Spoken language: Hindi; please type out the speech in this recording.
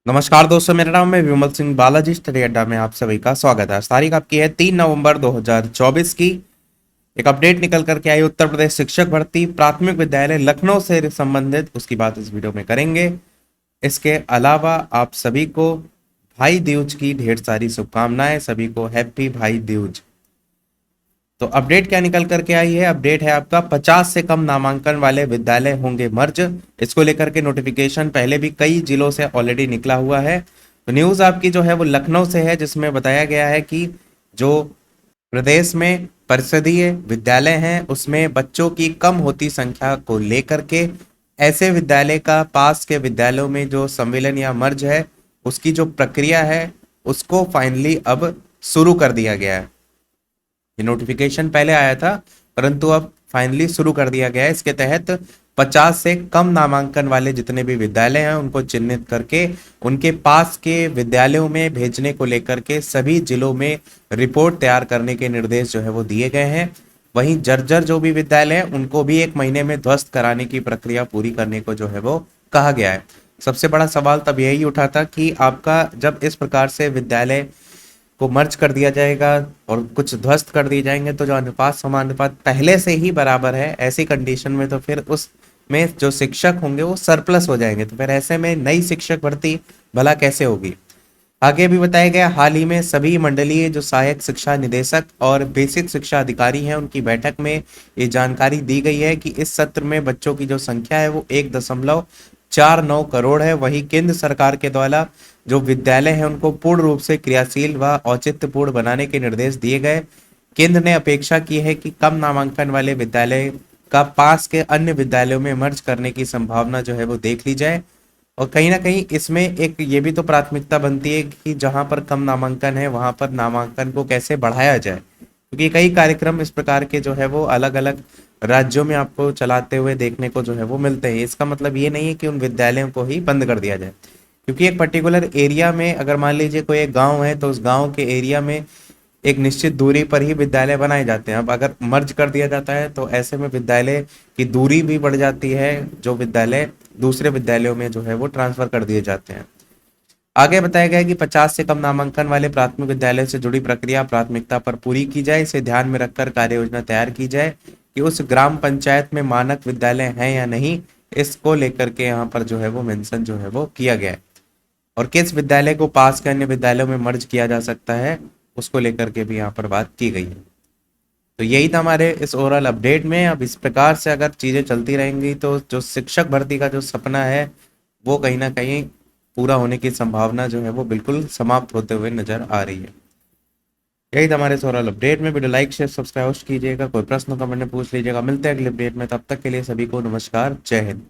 नमस्कार दोस्तों, मेरा नाम है विमल सिंह बालाजी। स्टडी अड्डा में आप सभी का स्वागत है। आज तारीख आपकी है 3 नवंबर 2024 की। एक अपडेट निकल करके आई उत्तर प्रदेश शिक्षक भर्ती प्राथमिक विद्यालय लखनऊ से संबंधित, उसकी बात इस वीडियो में करेंगे। इसके अलावा आप सभी को भाई दूज की ढेर सारी शुभकामनाएं। सभी को हैप्पी भाई दूज। तो अपडेट क्या निकल करके आई है? अपडेट है आपका 50 से कम नामांकन वाले विद्यालय होंगे मर्ज। इसको लेकर के नोटिफिकेशन पहले भी कई जिलों से ऑलरेडी निकला हुआ है। तो न्यूज़ आपकी जो है वो लखनऊ से है, जिसमें बताया गया है कि जो प्रदेश में परिषदीय विद्यालय हैं उसमें बच्चों की कम होती संख्या को लेकर के ऐसे विद्यालय का पास के विद्यालयों में जो संविलियन या मर्ज है उसकी जो प्रक्रिया है उसको फाइनली अब शुरू कर दिया गया है। ये नोटिफिकेशन पहले आया था परंतु अब फाइनली शुरू कर दिया गया है। इसके तहत 50 से कम नामांकन वाले जितने भी विद्यालय हैं उनको चिन्हित करके उनके पास के विद्यालयों में भेजने को लेकर के सभी जिलों में रिपोर्ट तैयार करने के निर्देश जो है वो दिए गए हैं। वहीं जर्जर जो भी विद्यालय हैं उनको भी 1 महीने में ध्वस्त कराने की प्रक्रिया पूरी करने को जो है वो कहा गया है। सबसे बड़ा सवाल तब यही उठा था कि आपका जब इस प्रकार से विद्यालय को मर्ज कर दिया जाएगा और कुछ ध्वस्त कर दिए जाएंगे तो जो अनुपात समानुपात पहले से ही बराबर है, ऐसी कंडीशन में तो फिर उसमें जो शिक्षक होंगे वो सरप्लस हो जाएंगे। तो फिर ऐसे में नई शिक्षक भर्ती भला कैसे होगी? आगे भी बताया गया, हाल ही में सभी मंडलीय जो सहायक शिक्षा निदेशक और बेसिक शिक्षा अधिकारी हैं उनकी बैठक में ये जानकारी दी गई है कि इस सत्र में बच्चों की जो संख्या है वो 1.49 करोड़ है। वहीं केंद्र सरकार के द्वारा जो विद्यालय है उनको पूर्ण रूप से क्रियाशील व औचित्यपूर्ण बनाने के निर्देश दिए गए। केंद्र ने अपेक्षा की है कि कम नामांकन वाले विद्यालय का पास के अन्य विद्यालयों में मर्ज करने की संभावना जो है वो देख ली जाए। और कहीं ना कहीं इसमें एक ये भी तो प्राथमिकता बनती है कि जहां पर कम नामांकन है वहां पर नामांकन को कैसे बढ़ाया जाए, क्योंकि कई कार्यक्रम इस प्रकार के जो है वो अलग अलग राज्यों में आपको चलाते हुए देखने को जो है वो मिलते हैं। इसका मतलब ये नहीं है कि उन विद्यालयों को ही बंद कर दिया जाए, क्योंकि एक पर्टिकुलर एरिया में अगर मान लीजिए कोई एक गांव है तो उस गांव के एरिया में एक निश्चित दूरी पर ही विद्यालय बनाए जाते हैं। अब अगर मर्ज कर दिया जाता है तो ऐसे में विद्यालय की दूरी भी बढ़ जाती है, जो विद्यालय दूसरे विद्यालयों में जो है वो ट्रांसफर कर दिए जाते हैं। आगे बताया गया कि 50 से कम नामांकन वाले प्राथमिक विद्यालय से जुड़ी प्रक्रिया प्राथमिकता पर पूरी की जाए। इसे ध्यान में रखकर कार्य योजना तैयार की जाए कि उस ग्राम पंचायत में मानक विद्यालय हैं या नहीं, इसको लेकर के यहाँ पर जो है वो मेंशन जो है वो किया गया है। और किस विद्यालय को पास के अन्य विद्यालयों में मर्ज किया जा सकता है उसको लेकर के भी यहाँ पर बात की गई है। तो यही था हमारे इस ओवरऑल अपडेट में। अब इस प्रकार से अगर चीज़ें चलती रहेंगी तो जो शिक्षक भर्ती का जो सपना है वो कहीं ना कहीं पूरा होने की संभावना जो है वो बिल्कुल समाप्त होते हुए नजर आ रही है। यही था हमारे इस ओवरऑल अपडेट में। वीडियो लाइक शेयर सब्सक्राइब कीजिएगा। कोई प्रश्न कमेंट में पूछ लीजिएगा। मिलते हैं अगले अपडेट में, तब तक के लिए सभी को नमस्कार, जय हिंद।